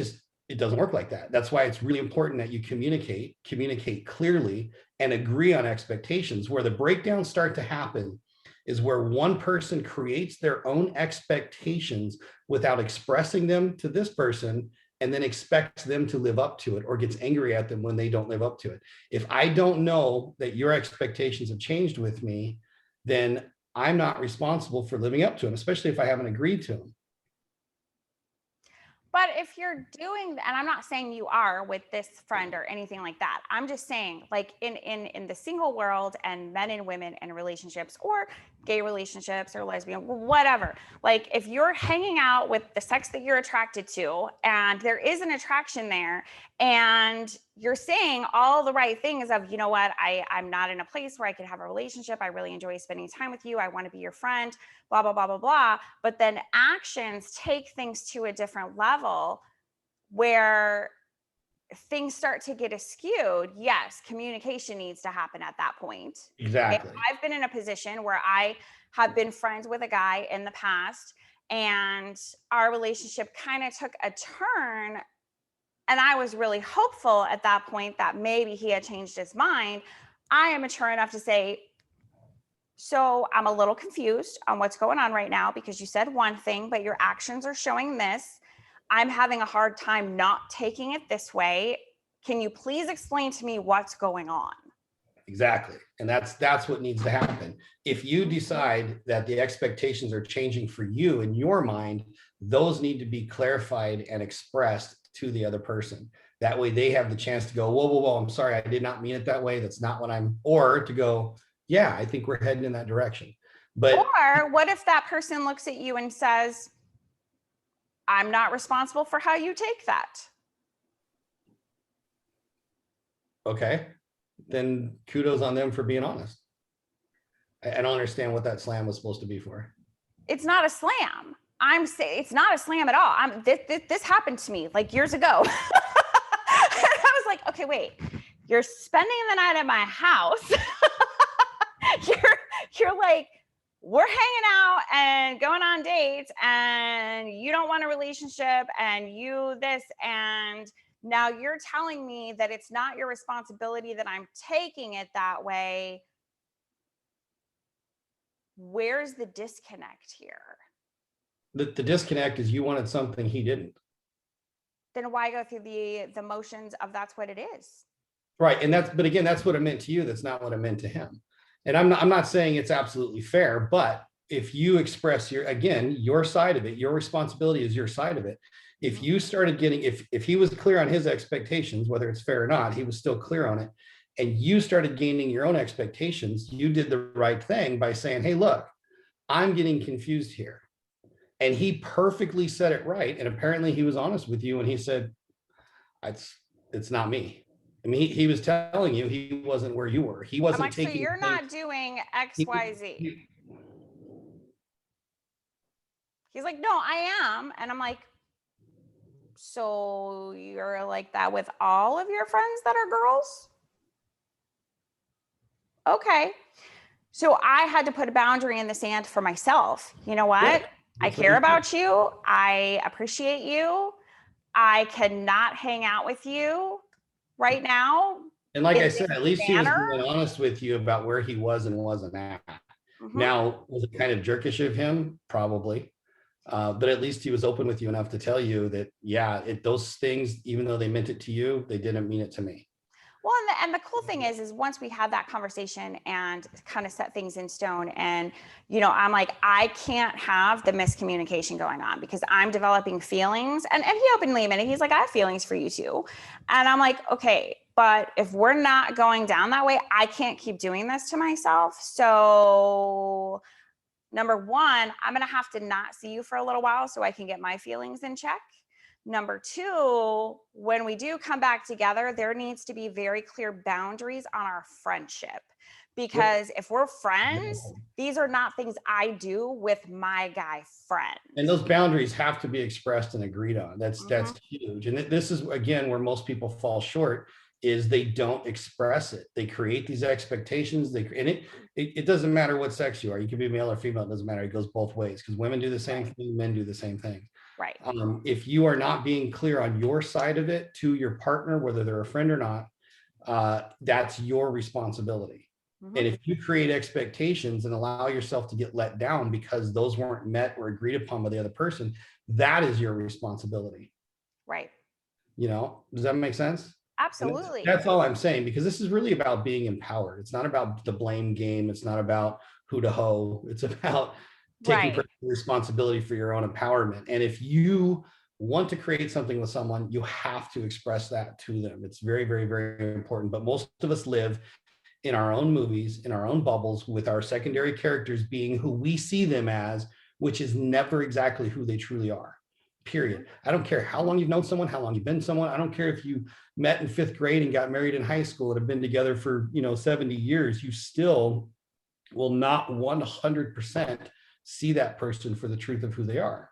doesn't work like that. That's why it's really important that you communicate clearly and agree on expectations. Where the breakdowns start to happen is where one person creates their own expectations without expressing them to this person and then expects them to live up to it or gets angry at them when they don't live up to it. If I don't know that your expectations have changed with me, then I'm not responsible for living up to them, especially if I haven't agreed to them. But if you're doing, and I'm not saying you are with this friend or anything like that. I'm just saying, like in the single world and men and women and relationships or gay relationships or lesbian, whatever. Like if you're hanging out with the sex that you're attracted to and there is an attraction there and you're saying all the right things of, you know what, I'm not in a place where I can have a relationship. I really enjoy spending time with you. I want to be your friend, blah, blah, blah, blah, blah. But then actions take things to a different level where things start to get skewed. Yes, communication needs to happen at that point. Exactly. I've been in a position where I have been friends with a guy in the past and our relationship kind of took a turn. And I was really hopeful at that point that maybe he had changed his mind. I am mature enough to say, so I'm a little confused on what's going on right now because you said one thing, but your actions are showing this. I'm having a hard time not taking it this way. Can you please explain to me what's going on? Exactly. And that's what needs to happen. If you decide that the expectations are changing for you in your mind, those need to be clarified and expressed to the other person. That way they have the chance to go, whoa, whoa, whoa, I'm sorry, I did not mean it that way. That's not what or to go, yeah, I think we're heading in that direction. But or what if that person looks at you and says, I'm not responsible for how you take that? Okay, then kudos on them for being honest. I don't understand what that slam was supposed to be for. It's not a slam. I'm saying it's not a slam at all. This happened to me like years ago. I was like, okay, wait, you're spending the night at my house. you're like, we're hanging out and going on dates and you don't want a relationship and you this, and now you're telling me that it's not your responsibility that I'm taking it that way. Where's the disconnect here? The disconnect is you wanted something he didn't. Then why go through the motions of that's what it is? Right. And but again, that's what it meant to you. That's not what it meant to him. And I'm not saying it's absolutely fair, but if you express your side of it, your responsibility is your side of it. If you started getting, if he was clear on his expectations, whether it's fair or not, he was still clear on it. And you started gaining your own expectations, you did the right thing by saying, hey, look, I'm getting confused here. And he perfectly said it right. And apparently he was honest with you when he said, it's not me. I mean, he was telling you he wasn't where you were. He wasn't like, taking. so you're not doing X, Y, Z. He's like, no, I am. And I'm like, so you're like that with all of your friends that are girls? Okay. So I had to put a boundary in the sand for myself. You know what? Yeah, I care about you. I appreciate you. I cannot hang out with you right now. And like I said, at least he was being honest with you about where he was and wasn't at. Mm-hmm. Now, was it kind of jerkish of him? Probably. But at least he was open with you enough to tell you that, yeah, those things, even though they meant it to you, they didn't mean it to me. Well, and the cool thing is once we had that conversation and kind of set things in stone and, you know, I'm like, I can't have the miscommunication going on because I'm developing feelings. And he openly admitted, he's like, I have feelings for you too. And I'm like, okay, but if we're not going down that way, I can't keep doing this to myself. So Number one, I'm going to have to not see you for a little while so I can get my feelings in check. Number two, when we do come back together, there needs to be very clear boundaries on our friendship. Because if we're friends, these are not things I do with my guy friend. And those boundaries have to be expressed and agreed on. That's huge. And this is, again, where most people fall short, is they don't express it. They create these expectations. It doesn't matter what sex you are. You can be male or female. It doesn't matter. It goes both ways, because women do the same thing, men do the same thing. Right. If you are not being clear on your side of it to your partner, whether they're a friend or not, that's your responsibility. And if you create expectations and allow yourself to get let down because those weren't met or agreed upon by the other person, that is your responsibility. Right. You know, does that make sense? Absolutely. That's all I'm saying, because this is really about being empowered. It's not about the blame game. It's not about who to hoe. It's about taking responsibility for your own empowerment. And if you want to create something with someone, you have to express that to them. It's very, very, very important. But most of us live in our own movies, in our own bubbles, with our secondary characters being who we see them as, which is never exactly who they truly are. Period. I don't care how long you've known someone, how long you've been someone. I don't care if you met in 5th grade and got married in high school and have been together for 70 years. You still will not 100% see that person for the truth of who they are.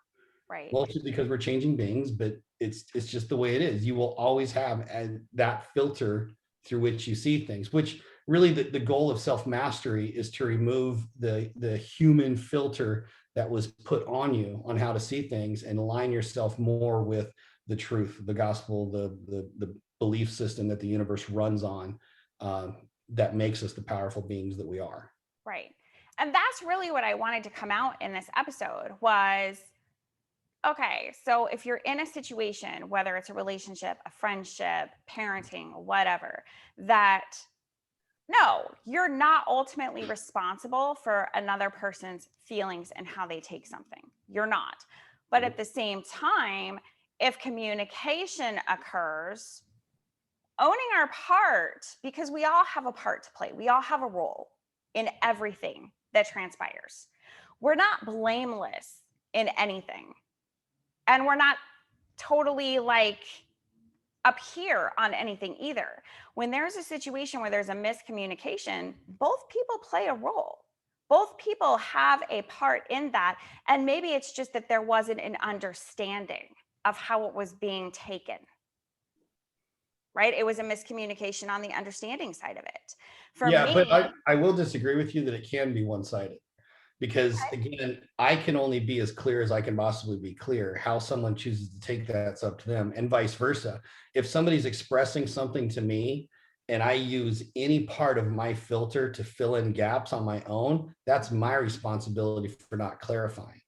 Right. Mostly because we're changing beings, but it's just the way it is. You will always have that filter through which you see things, which really the goal of self-mastery is to remove the human filter that was put on you on how to see things and align yourself more with the truth, the gospel, the belief system that the universe runs on, that makes us the powerful beings that we are. Right. And that's really what I wanted to come out in this episode was, okay, so if you're in a situation, whether it's a relationship, a friendship, parenting, whatever, that no, you're not ultimately responsible for another person's feelings and how they take something. You're not. But at the same time, if communication occurs, owning our part, because we all have a part to play, we all have a role in everything that transpires. We're not blameless in anything. And we're not totally like up here on anything either. When there's a situation where there's a miscommunication, both people play a role. Both people have a part in that. And maybe it's just that there wasn't an understanding of how it was being taken. Right? It was a miscommunication on the understanding side of it. For me, but I will disagree with you that it can be one-sided. Because again, I can only be as clear as I can possibly be clear. How someone chooses to take that's up to them, and vice versa. If somebody's expressing something to me and I use any part of my filter to fill in gaps on my own, that's my responsibility for not clarifying.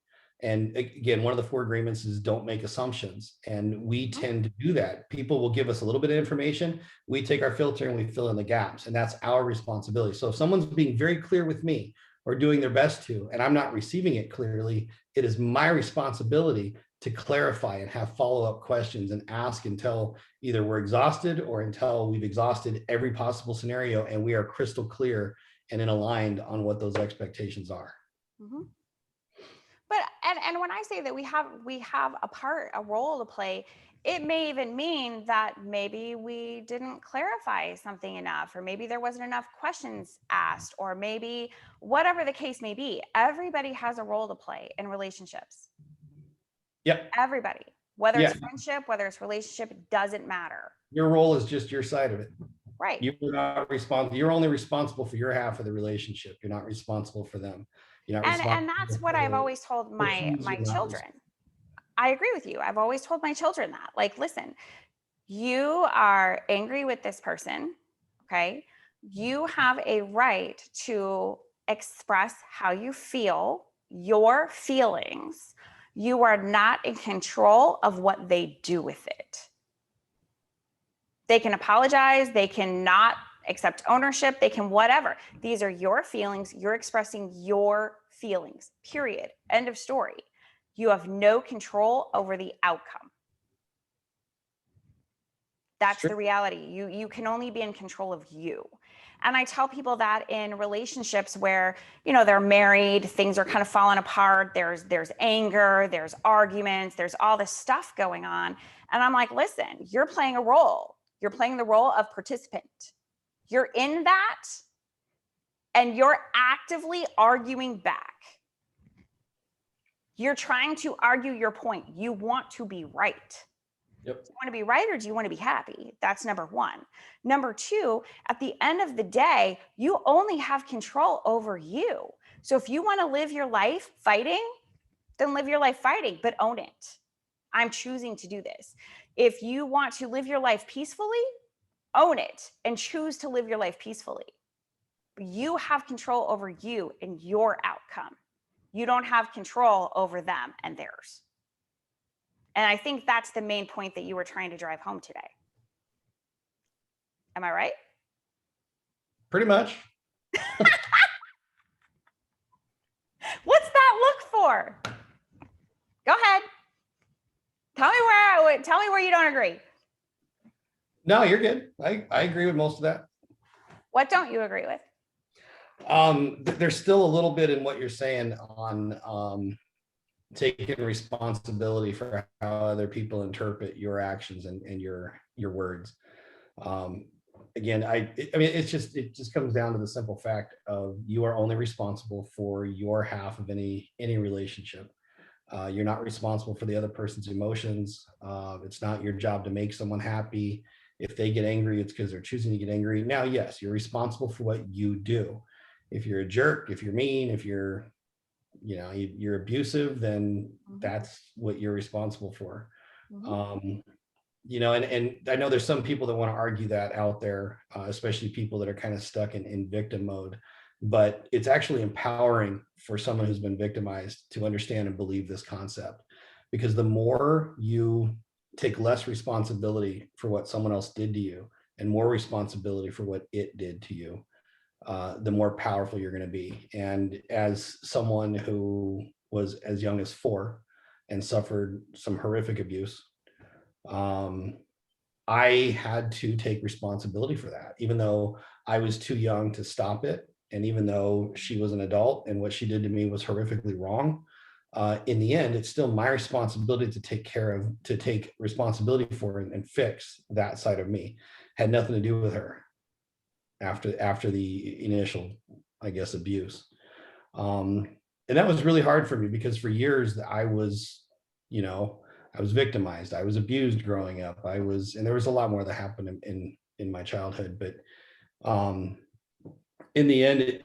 And again, one of the 4 agreements is don't make assumptions. And we tend to do that. People will give us a little bit of information. We take our filter and we fill in the gaps, and that's our responsibility. So if someone's being very clear with me, or doing their best to, and I'm not receiving it clearly, it is my responsibility to clarify and have follow-up questions and ask until either we're exhausted or until we've exhausted every possible scenario and we are crystal clear and in aligned on what those expectations are. But and when I say that we have a role to play, it may even mean that maybe we didn't clarify something enough, or maybe there wasn't enough questions asked, or maybe whatever the case may be. Everybody has a role to play in relationships. Yep. Everybody, whether it's friendship, whether it's relationship, it doesn't matter. Your role is just your side of it. Right. You're not responsible. You're only responsible for your half of the relationship. You're not responsible for them. You're not and that's what I've always told my children. I agree with you. I've always told my children that, like, listen, you are angry with this person, okay? You have a right to express how you feel, your feelings. You are not in control of what they do with it. They can apologize, they cannot accept ownership, they can whatever. These are your feelings. You're expressing your feelings, period. End of story. You have no control over the outcome. That's the reality. You can only be in control of you. And I tell people that in relationships where, you know, they're married, things are kind of falling apart, there's anger, there's arguments, there's all this stuff going on. And I'm like, listen, you're playing a role. You're playing the role of participant. You're in that and you're actively arguing back. You're trying to argue your point. You want to be right. Yep. Do you want to be right or do you want to be happy? That's number one. Number two, at the end of the day, you only have control over you. So if you want to live your life fighting, then live your life fighting, but own it. I'm choosing to do this. If you want to live your life peacefully, own it and choose to live your life peacefully. You have control over you and your outcome. You don't have control over them and theirs. And I think that's the main point that you were trying to drive home today. Am I right? Pretty much. What's that look for? Go ahead. Tell me where you don't agree. No, you're good. I agree with most of that. What don't you agree with? There's still a little bit in what you're saying on taking responsibility for how other people interpret your actions and your words. Again, I mean, it just comes down to the simple fact of you are only responsible for your half of any relationship. You're not responsible for the other person's emotions. It's not your job to make someone happy. If they get angry, it's because they're choosing to get angry. Now, yes, you're responsible for what you do. If you're a jerk, if you're mean, if you're, you know, you're abusive, then that's what you're responsible for. You know, and I know there's some people that want to argue that out there, especially people that are kind of stuck in victim mode. But it's actually empowering for someone who's been victimized to understand and believe this concept, because the more you take less responsibility for what someone else did to you and more responsibility for what it did to you, the more powerful you're going to be. And as someone who was as young as 4 and suffered some horrific abuse, I had to take responsibility for that, even though I was too young to stop it. And even though she was an adult and what she did to me was horrifically wrong, in the end, it's still my responsibility to take responsibility for and fix that side of me. Had nothing to do with her after the initial, I guess, abuse. And that was really hard for me because for years I was, you know, I was victimized. I was abused growing up. And there was a lot more that happened in my childhood, but in the end,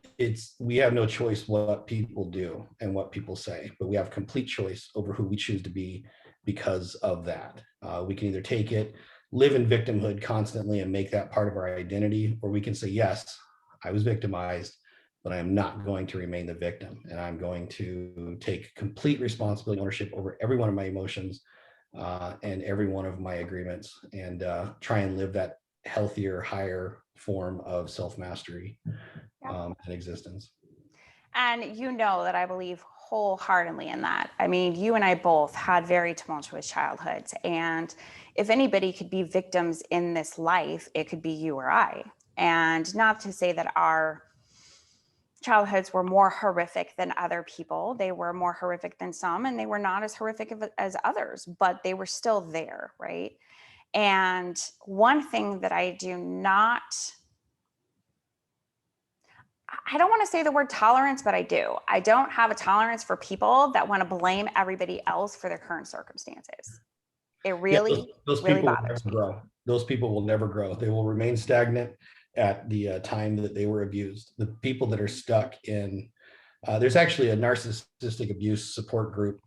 we have no choice what people do and what people say, but we have complete choice over who we choose to be because of that. We can either take it, live in victimhood constantly and make that part of our identity, or we can say, yes, I was victimized, but I am not going to remain the victim. And I'm going to take complete responsibility, ownership over every one of my emotions and every one of my agreements, and try and live that healthier, higher form of self-mastery and existence. And you know that I believe wholeheartedly in that. I mean, you and I both had very tumultuous childhoods. And if anybody could be victims in this life, it could be you or I. And not to say that our childhoods were more horrific than other people. They were more horrific than some, and they were not as horrific as others, but they were still there, right? And one thing that I do not, I don't want to say the word tolerance, but I do. I don't have a tolerance for people that want to blame everybody else for their current circumstances. It really, those really people bothers me. grow. Those people will never grow. They will remain stagnant at the time that they were abused. The people that are stuck in, there's actually a narcissistic abuse support group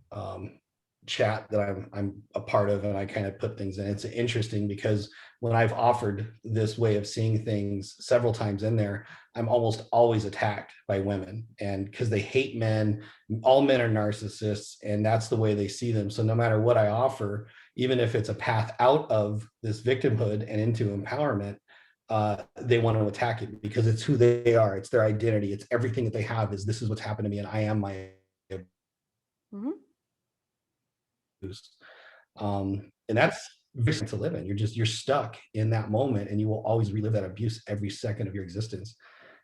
chat that I'm a part of, and I kind of put things in. It's interesting because when I've offered this way of seeing things several times in there, I'm almost always attacked by women, and because they hate men. All men are narcissists, and that's the way they see them. So no matter what I offer, even if it's a path out of this victimhood and into empowerment, they want to attack it because it's who they are. It's their identity. It's everything that they have. This is what's happened to me, and I am my Mm-hmm. and that's very to live in. You're stuck in that moment, and you will always relive that abuse every second of your existence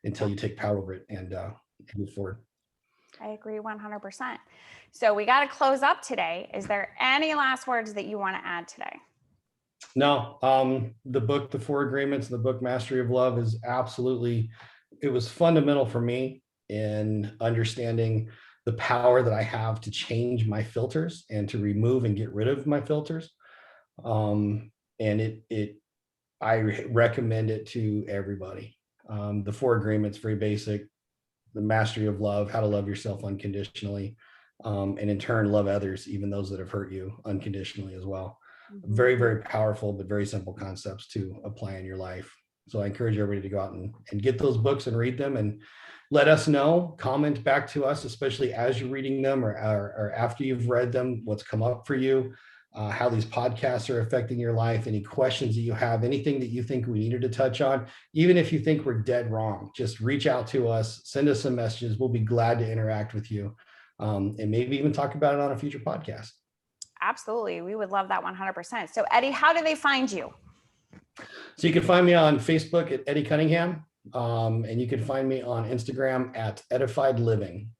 until Yeah, you take power over it and move forward. I agree 100%. So we got to close up today. Is there any last words that you want to add today? No, the book, The Four Agreements, the book Mastery of Love is absolutely, it was fundamental for me in understanding the power that I have to change my filters and to remove and get rid of my filters. And I recommend it to everybody. The Four Agreements, very basic. The Mastery of Love, how to love yourself unconditionally, and in turn love others, even those that have hurt you, unconditionally as well. Mhm. Very, very powerful, but very simple concepts to apply in your life. So I encourage everybody to go out and get those books and read them, and let us know, comment back to us, especially as you're reading them, or after you've read them, what's come up for you, how these podcasts are affecting your life, any questions that you have, anything that you think we needed to touch on. Even if you think we're dead wrong, just reach out to us, send us some messages. We'll be glad to interact with you, and maybe even talk about it on a future podcast. Absolutely. We would love that 100%. So, Eddie, how do they find you? So you can find me on Facebook at Eddie Cunningham, and you can find me on Instagram at Edified Living.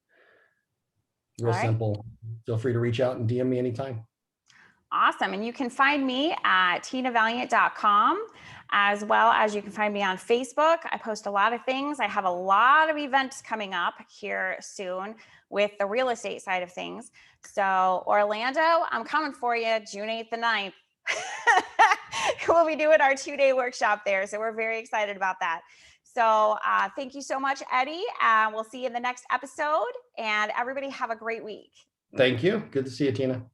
All Real right. simple. Feel free to reach out and DM me anytime. Awesome. And you can find me at tinavaliant.com, as well as you can find me on Facebook. I post a lot of things. I have a lot of events coming up here soon with the real estate side of things. So, Orlando, I'm coming for you June 8th and 9th. We'll be doing our 2-day workshop there. So, we're very excited about that. So, thank you so much, Eddie. We'll see you in the next episode. And everybody have a great week. Thank you. Good to see you, Tina.